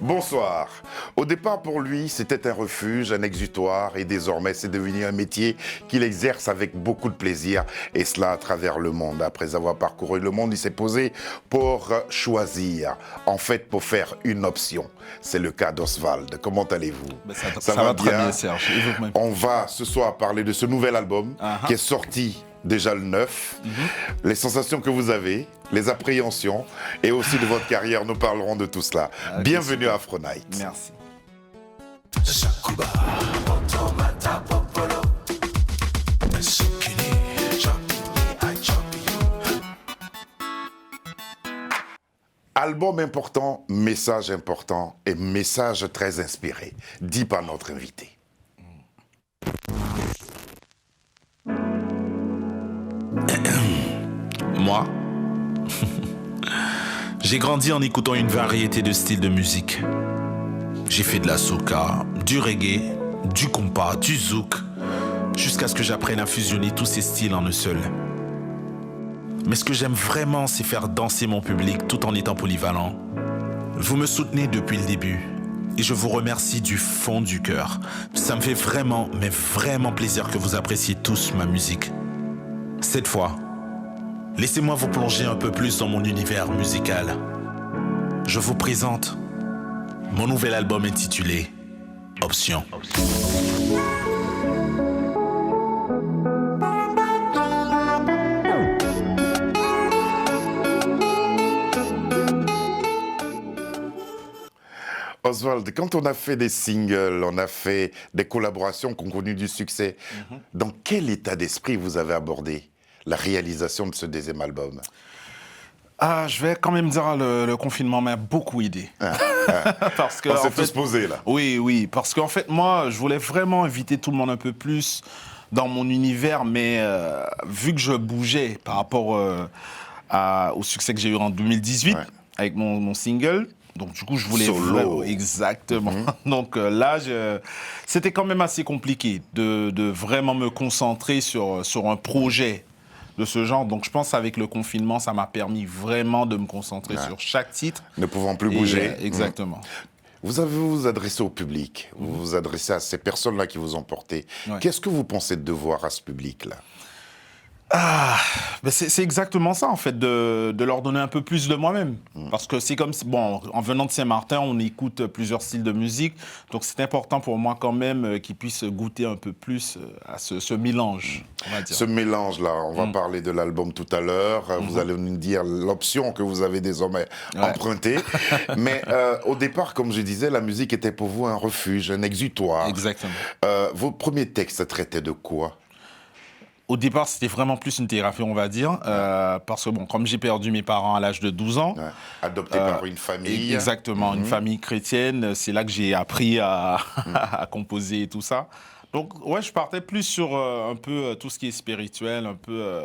Bonsoir. Au départ, pour lui, c'était un refuge, un exutoire, et désormais, c'est devenu un métier qu'il exerce avec beaucoup de plaisir, et cela à travers le monde. Après avoir parcouru le monde, il s'est posé pour choisir, en fait, pour faire une option. C'est le cas d'Oswald. Comment allez-vous? Ça va très bien, Serge. On va ce soir parler de ce nouvel album qui est sorti déjà le 9, les sensations que vous avez, les appréhensions et aussi de votre carrière, nous parlerons de tout cela. Bienvenue à Afro Night. Merci. Album important, message important et message très inspiré, dit par notre invité. Moi, j'ai grandi en écoutant une variété de styles de musique. J'ai fait de la soca, du reggae, du compas, du zouk, jusqu'à ce que j'apprenne à fusionner tous ces styles en un seul. Mais ce que j'aime vraiment, c'est faire danser mon public tout en étant polyvalent. Vous me soutenez depuis le début et je vous remercie du fond du cœur. Ça me fait vraiment, mais vraiment plaisir que vous appréciez tous ma musique. Cette fois, laissez-moi vous plonger un peu plus dans mon univers musical. Je vous présente mon nouvel album intitulé Option. Oswald, quand on a fait des singles, on a fait des collaborations qui ont connu du succès, dans quel état d'esprit vous avez abordé la réalisation de ce deuxième album? Je vais quand même dire le confinement m'a beaucoup aidé. Parce que on s'est tous posés là. Oui, parce qu'en fait, moi, je voulais vraiment inviter tout le monde un peu plus dans mon univers, mais vu que je bougeais par rapport au succès que j'ai eu en 2018 avec mon single, donc du coup, je voulais... Solo. Exactement. Donc là, c'était quand même assez compliqué de vraiment me concentrer sur un projet de ce genre. Donc je pense qu'avec le confinement, ça m'a permis vraiment de me concentrer sur chaque titre. Ne pouvant plus bouger. Exactement. Vous avez vous adressé au public, vous vous adressez à ces personnes-là qui vous ont porté. Qu'est-ce que vous pensez de devoir à ce public-là? C'est exactement ça, en fait, de leur donner un peu plus de moi-même. Parce que c'est comme si, bon, en venant de Saint-Martin, on écoute plusieurs styles de musique. Donc, c'est important pour moi quand même qu'ils puissent goûter un peu plus à ce mélange, on va dire. Ce mélange-là, on va parler de l'album tout à l'heure. Vous allez nous dire l'option que vous avez désormais empruntée. Mais au départ, comme je disais, la musique était pour vous un refuge, un exutoire. Exactement. Vos premiers textes traitaient de quoi? Au départ, c'était vraiment plus une thérapie, on va dire, parce que, bon, comme j'ai perdu mes parents à l'âge de 12 ans... Adopté par une famille. Exactement, une famille chrétienne. C'est là que j'ai appris à composer et tout ça. Donc, ouais, je partais plus sur un peu tout ce qui est spirituel, un peu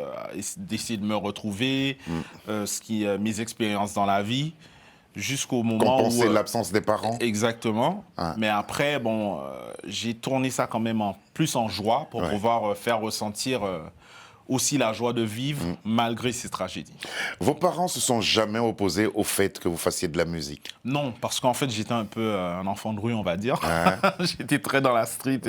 d'essayer de me retrouver, mes expériences dans la vie, jusqu'au moment compenser l'absence des parents. Exactement. Mais après, bon, j'ai tourné ça quand même plus en joie pour pouvoir faire ressentir aussi la joie de vivre malgré ces tragédies. Vos parents se sont jamais opposés au fait que vous fassiez de la musique? Non, parce qu'en fait, j'étais un peu un enfant de rue, on va dire. J'étais très dans la street.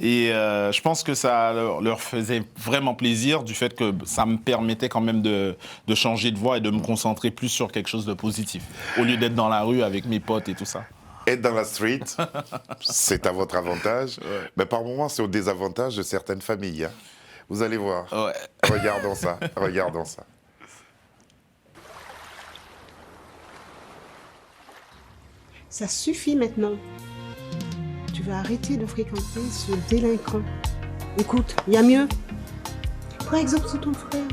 Et je pense que ça leur faisait vraiment plaisir du fait que ça me permettait quand même de changer de voie et de me concentrer plus sur quelque chose de positif, au lieu d'être dans la rue avec mes potes et tout ça. Être dans la street, c'est à votre avantage, mais par moments, c'est au désavantage de certaines familles. Hein. Vous allez voir. Regardons ça, regardons ça. Ça suffit maintenant. Tu vas arrêter de fréquenter ce délinquant. Écoute, il y a mieux. Par exemple, c'est ton frère.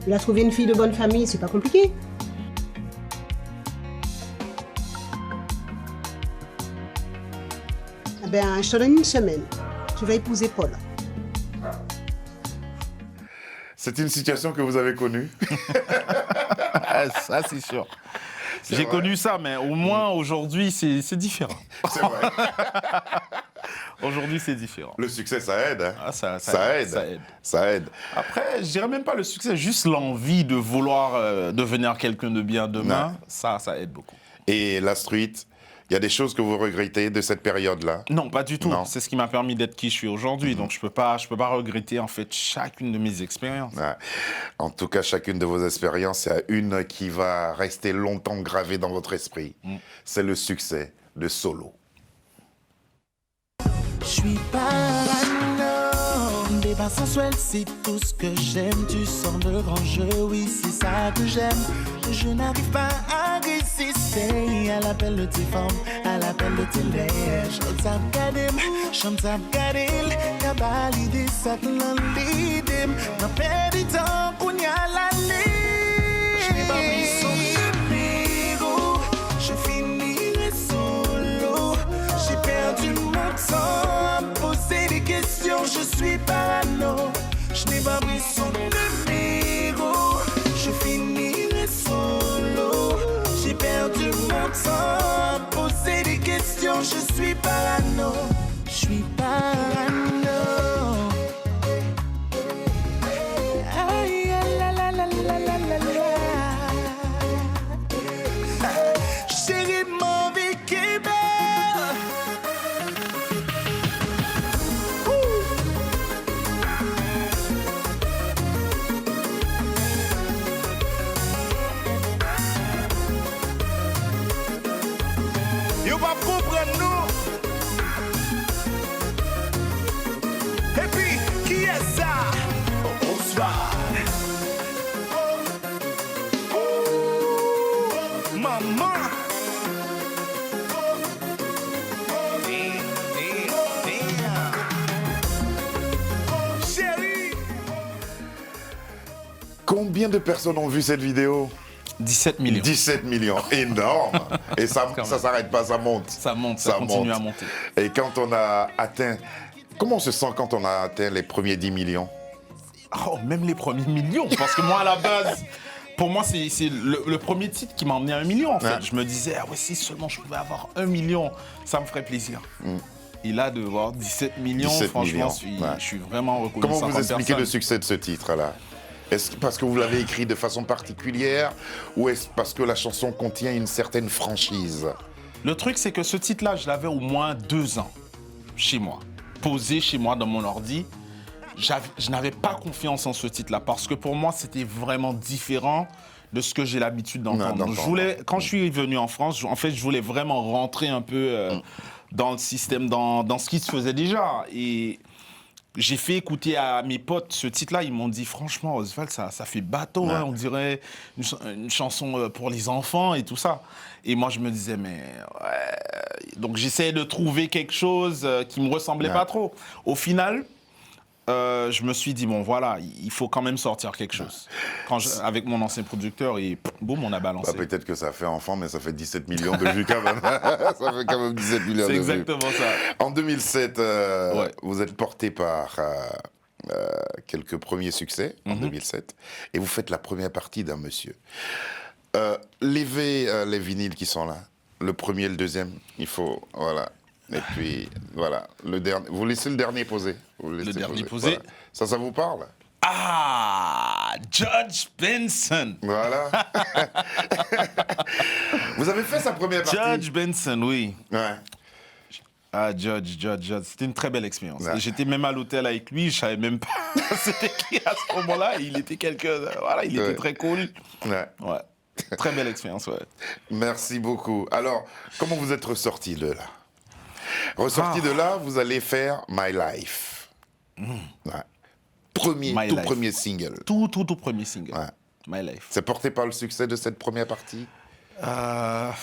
Il a trouvé une fille de bonne famille, c'est pas compliqué. Eh ben, je te donne une semaine. Tu vas épouser Paul. C'est une situation que vous avez connue? Ça, c'est sûr. J'ai connu ça, mais au moins aujourd'hui, c'est différent. C'est vrai. Aujourd'hui, c'est différent. Le succès, ça aide. Hein. Ah, ça aide. Ça aide. Ça aide. Après, je dirais même pas le succès, juste l'envie de vouloir devenir quelqu'un de bien demain, ça aide beaucoup. Et la street, il y a des choses que vous regrettez de cette période-là? Non, pas du tout. Non. C'est ce qui m'a permis d'être qui je suis aujourd'hui. Donc, je peux pas regretter, en fait, chacune de mes expériences. Ouais. En tout cas, chacune de vos expériences, il y a une qui va rester longtemps gravée dans votre esprit. C'est le succès de Solo. Je suis parano, débat sensuel, c'est tout ce que j'aime. Tu sens le grand jeu, oui, c'est ça que j'aime. Je n'arrive pas à résister à l'appel de tes formes, à l'appel de tes lèvres. Chantap gadim, chantap gadil, kabalide saklan lidim. N'a pas du temps qu'on y a la ligne. Je n'ai pas pris son numéro, je finirai solo. J'ai perdu mon temps à poser des questions, je suis parano. Je n'ai pas pris son numéro, je finirai solo. J'ai perdu mon temps à poser des questions, je suis parano. Je suis parano. Aïe, la la la la la la la. Chérie, mauvais Québec. Yo va comprendre nous. Et puis, qui est ça? Bonsoir. Maman. Chérie. Combien de personnes ont vu cette vidéo? 17 millions. 17 millions, énorme. Et ça s'arrête pas, ça monte. Ça monte, ça continue à monter. Et quand on a atteint... Comment on se sent quand on a atteint les premiers 10 millions? Oh, même les premiers millions. Parce que moi, à la base, pour moi, c'est le premier titre qui m'a emmené à 1 million, en fait. Ouais. Je me disais, ah ouais, si seulement je pouvais avoir 1 million, ça me ferait plaisir. Et là, de voir 17 millions, 17 franchement, millions, je suis vraiment reconnaissant. Comment vous comme expliquez personne. le succès de ce titre-là? Est-ce parce que vous l'avez écrit de façon particulière ou est-ce parce que la chanson contient une certaine franchise? Le truc, c'est que ce titre-là, je l'avais au moins 2 ans chez moi, posé chez moi dans mon ordi. Je n'avais pas confiance en ce titre-là parce que pour moi, c'était vraiment différent de ce que j'ai l'habitude d'entendre. Quand je suis venu en France, en fait, je voulais vraiment rentrer un peu dans le système, dans ce qui se faisait déjà. Et j'ai fait écouter à mes potes ce titre-là. Ils m'ont dit, franchement, Oswald, ça fait bateau. Ouais. Hein, on dirait une chanson pour les enfants et tout ça. Et moi, je me disais, mais... Ouais. Donc, j'essayais de trouver quelque chose qui me ressemblait pas trop. Au final... je me suis dit, bon voilà, il faut quand même sortir quelque chose. Avec mon ancien producteur, et boum, on a balancé. Bah, peut-être que ça fait enfant, mais ça fait 17 millions de vues quand même. Ça fait quand même 17 millions de vues. C'est exactement ça. En 2007, vous êtes porté par quelques premiers succès, en 2007, et vous faites la première partie d'un monsieur. Levez les vinyles qui sont là. Le premier, le deuxième, il faut... Voilà. Et puis, voilà, le dernier. Vous laissez le dernier poser. Le dernier posé. Voilà. Ça vous parle? Ah, Judge Benson. Voilà. Vous avez fait sa première partie? Judge Benson, oui. Ouais. Ah, Judge. C'était une très belle expérience. Ouais. Et j'étais même à l'hôtel avec lui, je savais même pas c'était qui à ce moment-là. Il était il était très cool. Ouais. Ouais. Très belle expérience, ouais. Merci beaucoup. Alors, comment vous êtes ressorti de là? Ressorti de là, vous allez faire My Life. Ouais. Premier single. Tout premier single. Ouais. My Life. C'est porté par le succès de cette première partie? Ça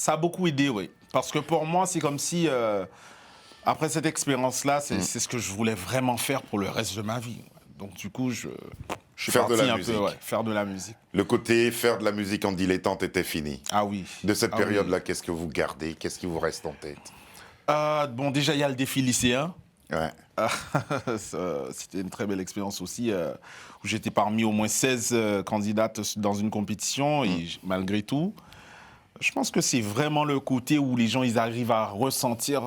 a beaucoup aidé, oui. Parce que pour moi, c'est comme si, après cette expérience-là, c'est ce que je voulais vraiment faire pour le reste de ma vie. Donc du coup, je suis Faire de parti la un musique. peu, faire de la musique. Le côté faire de la musique en dilettante était fini. Ah oui. De cette Ah période-là, oui. qu'est-ce que vous gardez? Qu'est-ce qui vous reste en tête? Bon, déjà, il y a le défi lycéen. Ouais. C'était une très belle expérience aussi, où j'étais parmi au moins 16 candidates dans une compétition, et malgré tout, je pense que c'est vraiment le côté où les gens ils arrivent à ressentir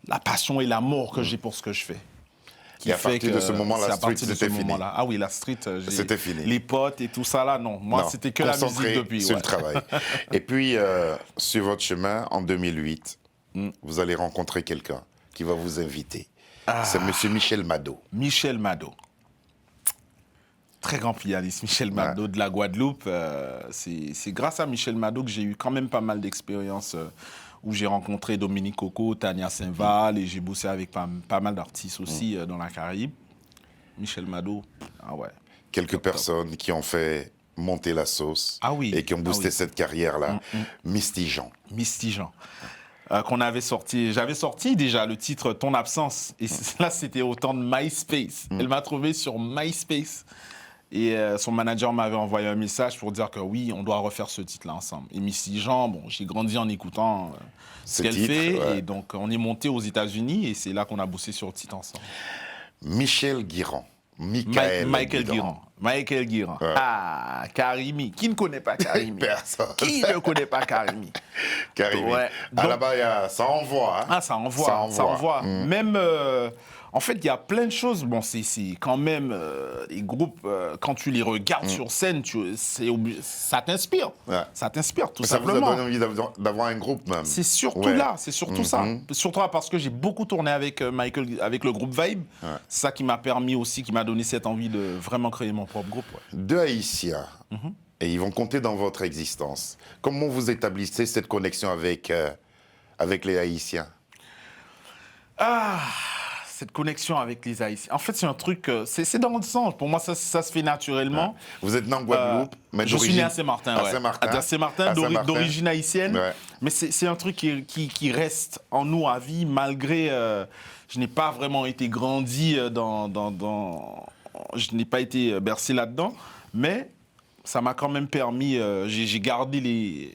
la passion et l'amour que j'ai pour ce que je fais. qui Et à fait partir que de ce moment, la c'est à street, partir de ce c'était fini. moment-là. Ah oui, la street, C'était fini. Les potes et tout ça là, non. Moi, Non, c'était que la musique concentré depuis. sur ouais. le travail. Et puis, sur votre chemin, en 2008, vous allez rencontrer quelqu'un qui va vous inviter. C'est monsieur Michel Mado. Michel Mado. Très grand pianiste, Michel Mado de la Guadeloupe. C'est grâce à Michel Mado que j'ai eu quand même pas mal d'expériences où j'ai rencontré Dominique Coco, Tania Saint-Val et j'ai bossé avec pas mal d'artistes aussi dans la Caraïbe. Michel Mado, ah ouais. Quelques personnes qui ont fait monter la sauce et qui ont boosté cette carrière-là. Misty Jean. Misty Jean. Qu'on avait sorti, j'avais sorti déjà le titre Ton absence. Et là, c'était au temps de MySpace. Elle m'a trouvé sur MySpace. Et son manager m'avait envoyé un message pour dire que oui, on doit refaire ce titre-là ensemble. Et Misty Jean, bon, j'ai grandi en écoutant ce qu'elle fait. Ouais. Et donc, on est monté aux États-Unis et c'est là qu'on a bossé sur le titre ensemble. Michel Guiran. Michael Guiran. Michael Guiran. Ouais. Ah, Karimi. Qui ne connaît pas Karimi? Personne. Qui ne connaît pas Karimi? Karimi. Ouais. Donc, là-bas, ça envoie. Hein? Ah, ça envoie. Même, en fait, il y a plein de choses. Bon, c'est quand même les groupes, quand tu les regardes sur scène, ça t'inspire. Ouais. Ça t'inspire, tout simplement. Ça vous a donné envie d'avoir un groupe, même. C'est surtout là, c'est surtout ça. Surtout là, parce que j'ai beaucoup tourné avec avec le groupe Vibe. Ouais. C'est ça qui m'a permis aussi, qui m'a donné cette envie de vraiment créer mon propre groupe. Ouais. Deux Haïtiens. Et ils vont compter dans votre existence. Comment vous établissez cette connexion avec les Haïtiens? Cette connexion avec les Haïtiens. En fait, c'est un truc, c'est dans le sang. Pour moi, ça se fait naturellement. Ouais. Vous êtes né en Guadeloupe, mais je suis né à Saint-Martin. À Saint-Martin, d'origine haïtienne. Ouais. Mais c'est un truc qui reste en nous à vie, malgré... je n'ai pas vraiment été grandi je n'ai pas été bercé là-dedans, mais... ça m'a quand même permis, j'ai gardé les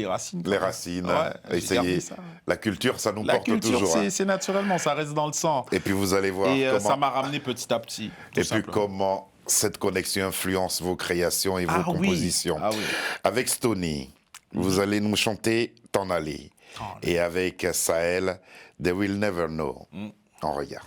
racines. Les racines, essayer. La culture, ça nous porte toujours. La culture, c'est naturellement, ça reste dans le sang. Et puis vous allez voir comment... ça m'a ramené petit à petit. Et puis comment cette connexion influence vos créations et vos compositions. Ah oui. Avec Stony, vous allez nous chanter T'en aller. Et avec Sahel, They Will Never Know. On regarde.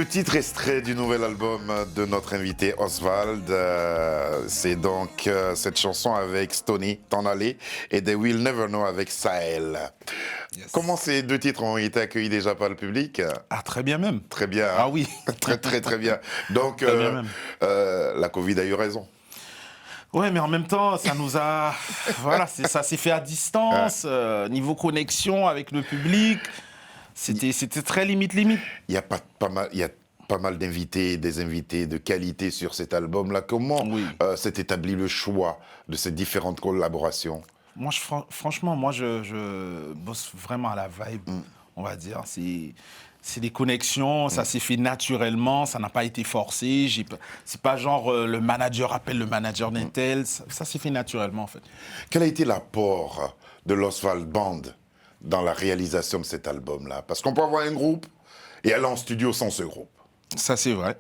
Deux titres extraits du nouvel album de notre invité Oswald. C'est donc cette chanson avec Stoney, T'en aller, et They Will Never Know avec Sahel. Yes. Comment ces deux titres ont été accueillis déjà par le public? Ah, très bien même. Très bien. Ah oui. Très bien. Donc, la Covid a eu raison. Ouais, mais en même temps, ça nous a... voilà, ça s'est fait à distance, niveau connexion avec le public. C'était très limite. Il y a pas mal d'invités, des invités de qualité sur cet album-là. Comment s'est établi le choix de ces différentes collaborations? Moi, franchement, je bosse vraiment à la vibe, on va dire. C'est des connexions, ça s'est fait naturellement, ça n'a pas été forcé. C'est pas genre le manager appelle le manager d'un tel, ça s'est fait naturellement en fait. Quel a été l'apport de l'Oswald Band dans la réalisation de cet album-là? Parce qu'on peut avoir un groupe et aller en studio sans ce groupe. Ça, c'est vrai.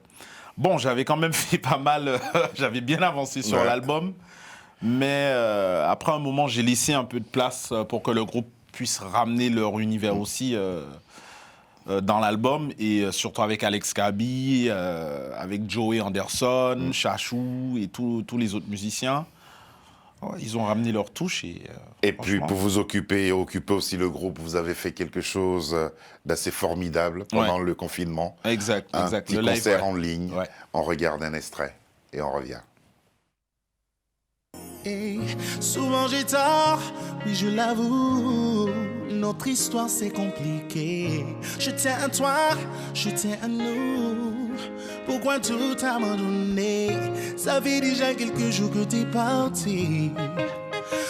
Bon, j'avais quand même fait pas mal, j'avais bien avancé sur l'album, mais après un moment, j'ai laissé un peu de place pour que le groupe puisse ramener leur univers aussi dans l'album, et surtout avec Alex Kaby, avec Joey Anderson, Chachou et tous les autres musiciens. Ouais, ils ont ramené leur touche. Et puis, pour vous occuper et occuper aussi le groupe, vous avez fait quelque chose d'assez formidable pendant le confinement. Exact. Un petit concert en ligne. Ouais. On regarde un extrait et on revient. Hey, souvent j'ai tort, oui je l'avoue. Notre histoire c'est compliqué. Je tiens à toi, je tiens à nous. Pourquoi tout abandonner? Ça fait déjà quelques jours que t'es parti.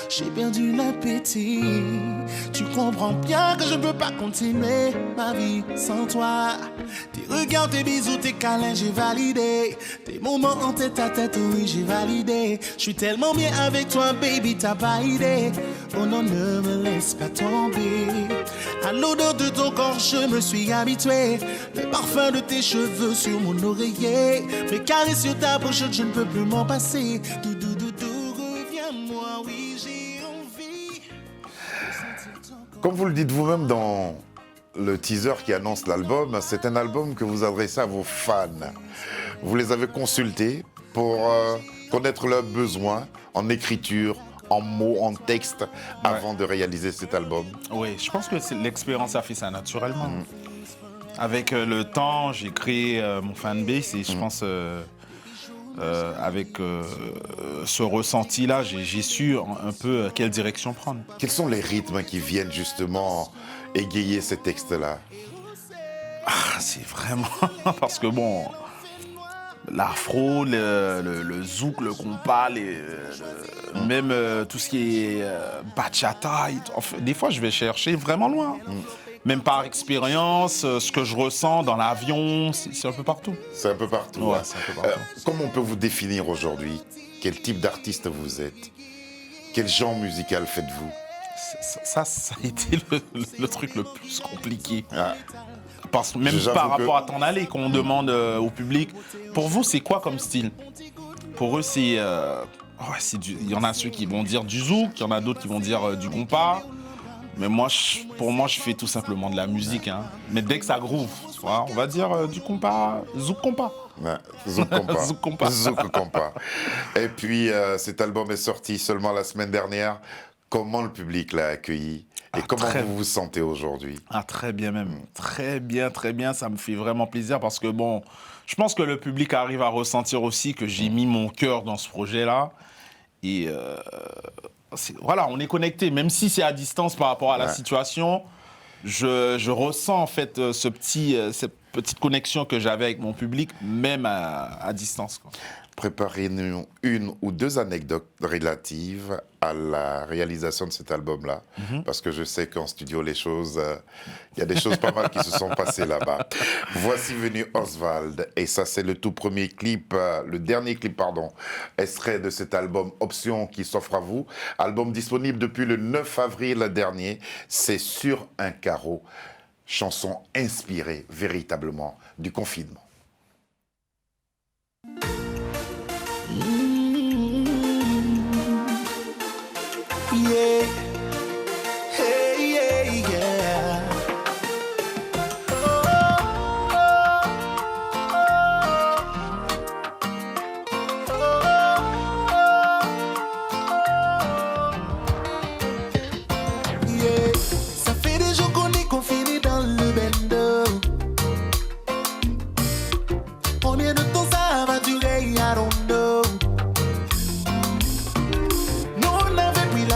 J'ai perdu l'appétit. Tu comprends bien que je ne peux pas continuer ma vie sans toi. Tes regards, tes bisous, tes câlins, j'ai validé. Tes moments en tête à tête, oui, j'ai validé. Je suis tellement bien avec toi, baby, t'as pas idée. Oh non, ne me laisse pas tomber. À l'odeur de ton corps, je me suis habitué. Le parfum de tes cheveux sur mon oreiller. Mes caresses sur ta bouche, je ne peux plus m'en passer. Reviens-moi, oui, j'ai envie. Comme vous le dites vous-même dans le teaser qui annonce l'album, c'est un album que vous adressez à vos fans. Vous les avez consultés pour connaître leurs besoins en écriture, en mots, en texte, avant de réaliser cet album. Oui, je pense que l'expérience a fait ça naturellement. Avec le temps, j'ai créé mon fanbase et je pense... avec ce ressenti-là, j'ai su un peu quelle direction prendre. Quels sont les rythmes qui viennent justement égayer ces textes-là? C'est vraiment... parce que bon, l'afro, le zouk, le compas, même tout ce qui est bachata, des fois je vais chercher vraiment loin. Même par expérience, ce que je ressens dans l'avion, c'est un peu partout. C'est un peu partout. Ouais, c'est un peu partout. Comment on peut vous définir aujourd'hui? Quel type d'artiste vous êtes? Quel genre musical faites-vous? Ça a été le truc le plus compliqué. Parce que même par rapport à T'en aller, qu'on demande au public, pour vous, c'est quoi comme style? Pour eux, c'est... il y en a ceux qui vont dire du zouk, il y en a d'autres qui vont dire du compas. Mais pour moi, je fais tout simplement de la musique. Mais dès que ça groove, on va dire du compas, zouk compas. Ouais, zouk compas. Zouk compas. Zouk compas. Et puis, cet album est sorti seulement la semaine dernière. Comment le public l'a accueilli? Et comment vous vous sentez aujourd'hui? Très bien même. Très bien. Ça me fait vraiment plaisir parce que bon, je pense que le public arrive à ressentir aussi que j'ai mis mon cœur dans ce projet-là. Et... voilà, on est connecté, même si c'est à distance par rapport à la situation. Je ressens en fait cette petite connexion que j'avais avec mon public, même à distance, quoi. Préparez-nous une ou deux anecdotes relatives à la réalisation de cet album-là, parce que je sais qu'en studio, il y a des choses pas mal qui se sont passées là-bas. Voici venu Oswald, et ça c'est le tout premier clip, le dernier clip, pardon, extrait de cet album Option qui s'offre à vous. Album disponible depuis le 9 avril dernier, c'est Sur un carreau, chanson inspirée véritablement du confinement. Yeah, hey, yeah, yeah.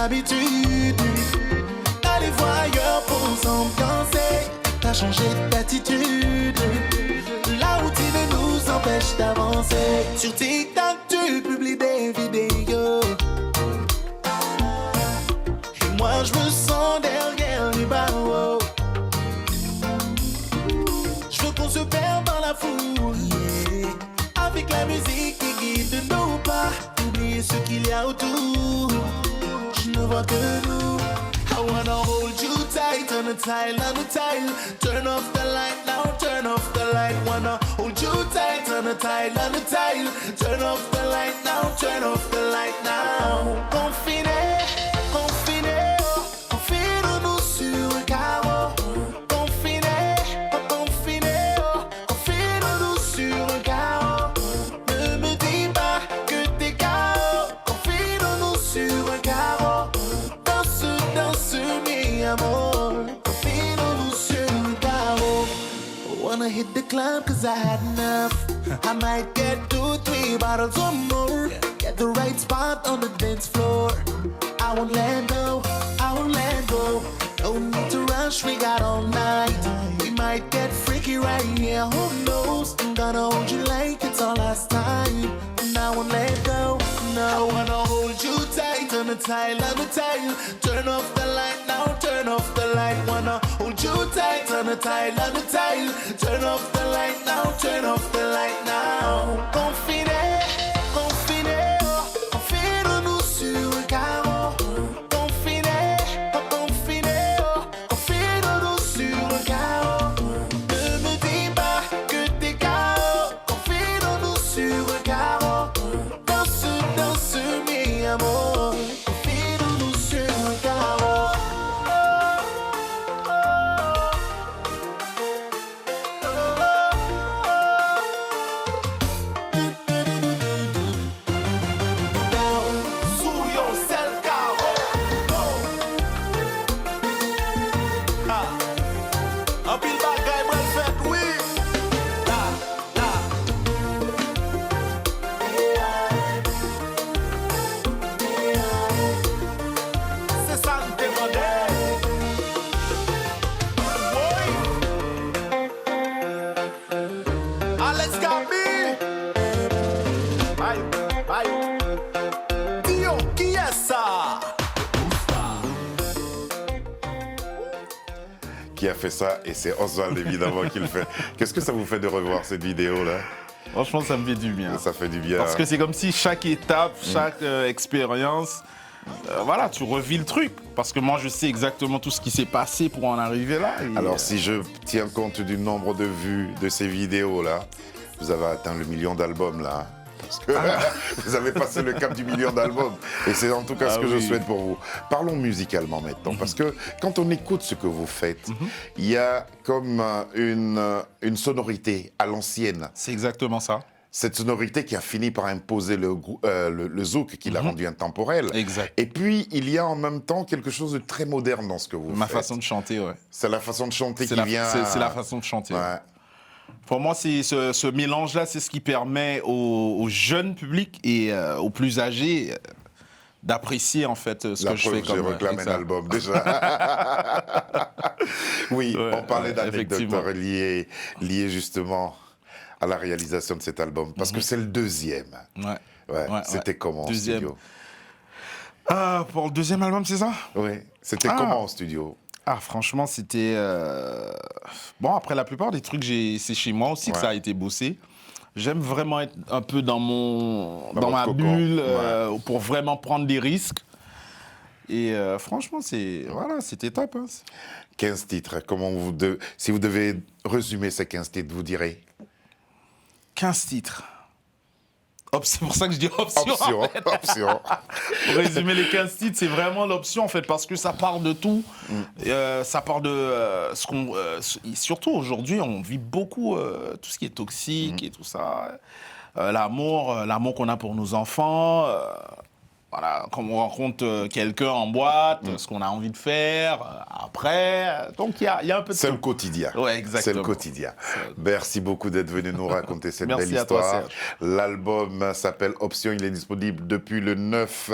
d'habitude. Allez voir ailleurs pour s'ambiancer. T'as changé d'attitude. La routine nous empêche d'avancer. Sur TikTok, tu publies des vidéos. Et moi, je me sens derrière les barreaux. Je veux qu'on se perde dans la foule, yeah. Avec la musique qui guide nos pas. Oublier ce qu'il y a autour. Je ne vois que nous. I wanna hold you tight on the tile, on the tile. Turn off the light now, turn off the light. Wanna hold you tight on the tile, on the tile. Turn off the light now, turn off the light now. Confiné, confiné, oh, confine-nous sur un carreau. Confiné, oh, confiné, oh, confine-nous sur un carreau. Ne me dis pas que t'es KO. Confine-nous sur un carreau. Danse, mi amor. Confine-nous sur un carreau. Wanna hit the club cause I had enough. I might get 2-3 bottles or more. Get the right spot on the dance floor. I won't let go, I won't let go. No need to rush, we got all night. We might get freaky right here, who knows? I'm gonna hold you like it's our last time. And I won't let go, no. I wanna hold you tight on the tile, on the tile. Turn off the light now, turn off the light. Wanna hold you tight on the tile, on the tile. Turn off the light now, turn off the light now. Confiné, confiné, oh, confine-nous sur un carreau. Confiné, oh, confiné, oh, confine-nous sur un carreau. Ne me dis pas que t'es KO. Confine-nous sur un carreau. Danse, danse, mi amor. Confine-nous sur un carreau. Sous yourself, carreau. Un pile bagaille, moi, le fait, oui. C'est ça le demander. Oui. Alex Gabi. Aïe, aïe. Dio, qui est ça? Qui a fait ça? Et c'est Oswald évidemment qui le fait. Qu'est-ce que ça vous fait de revoir cette vidéo-là? Franchement, ça me fait du bien. Ça fait du bien. Parce que c'est comme si chaque étape, chaque expérience, voilà, tu revis le truc. Parce que moi, je sais exactement tout ce qui s'est passé pour en arriver là. Et, Alors, si je tiens compte du nombre de vues de ces vidéos-là, vous avez atteint le million d'albums là. Parce que vous avez passé le cap du million d'albums. Et c'est en tout cas ce que je souhaite pour vous. Parlons musicalement maintenant. Parce que quand on écoute ce que vous faites, il y a comme une sonorité à l'ancienne. c'est exactement ça. Cette sonorité qui a fini par imposer le zouk, qui l'a rendu intemporel. Exact. Et puis, il y a en même temps quelque chose de très moderne dans ce que vous faites. Ma façon de chanter, ouais. C'est la façon de chanter qui vient... C'est la façon de chanter. Ouais. Pour moi, c'est ce mélange-là, c'est ce qui permet au jeune public et aux plus âgés d'apprécier en fait ce que je fais comme. J'ai réclamé un album déjà. Oui, Ouais, on parlait d'anecdotes effectivement. liées justement à la réalisation de cet album, parce que c'est le deuxième. Ouais. Ouais. C'était comment Deuxième. en studio? Pour le deuxième album, c'est ça? Oui. C'était comment en studio? Ah, franchement, c'était... Bon, après, la plupart des trucs, c'est chez moi aussi que ça a été bossé. J'aime vraiment être un peu dans ma votre bulle cocon. pour vraiment prendre des risques. Et franchement, c'était top. Hein. 15 titres, si vous devez résumer ces 15 titres, vous direz? 15 titres. C'est pour ça que je dis option. Option. Pour résumer les 15 titres, c'est vraiment l'option en fait, parce que ça part de tout. Ça part de ce qu'on. Surtout aujourd'hui, on vit beaucoup tout ce qui est toxique et tout ça. L'amour qu'on a pour nos enfants. voilà, comme on rencontre quelqu'un en boîte, ce qu'on a envie de faire, après. Donc il y a un peu de C'est tout. le quotidien. Ouais, exactement. C'est le quotidien. Merci beaucoup d'être venu nous raconter cette Merci belle à toi, histoire. Serge. L'album s'appelle Option. Il est disponible depuis le 9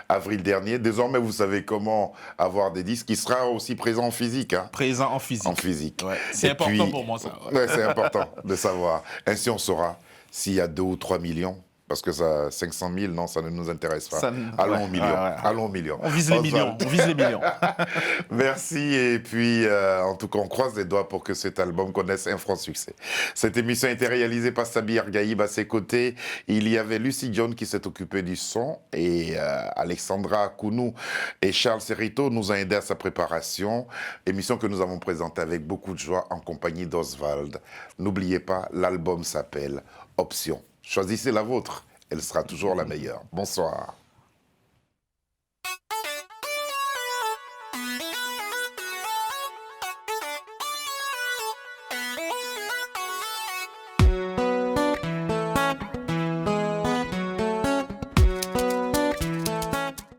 avril dernier. Désormais, vous savez comment avoir des disques. Il sera aussi présent en physique. Hein. Présent en physique. En physique. Ouais. C'est Et important puis- pour moi, ça. Ouais, c'est important de savoir. Ainsi, on saura s'il y a 2 ou 3 millions. Parce que ça, 500 000, non, ça ne nous intéresse pas. Ça Allons ouais, au million. ouais. Allons au million. On vise les millions. On vise les millions. Merci et puis en tout cas on croise les doigts pour que cet album connaisse un franc succès. Cette émission a été réalisée par Sabi Argaïb. À ses côtés, il y avait Lucy John qui s'est occupée du son et Alexandra Kounou et Charles Serrito nous ont aidés à sa préparation. Émission que nous avons présentée avec beaucoup de joie en compagnie d'Oswald. N'oubliez pas, l'album s'appelle Option. Choisissez la vôtre, elle sera toujours la meilleure. Bonsoir.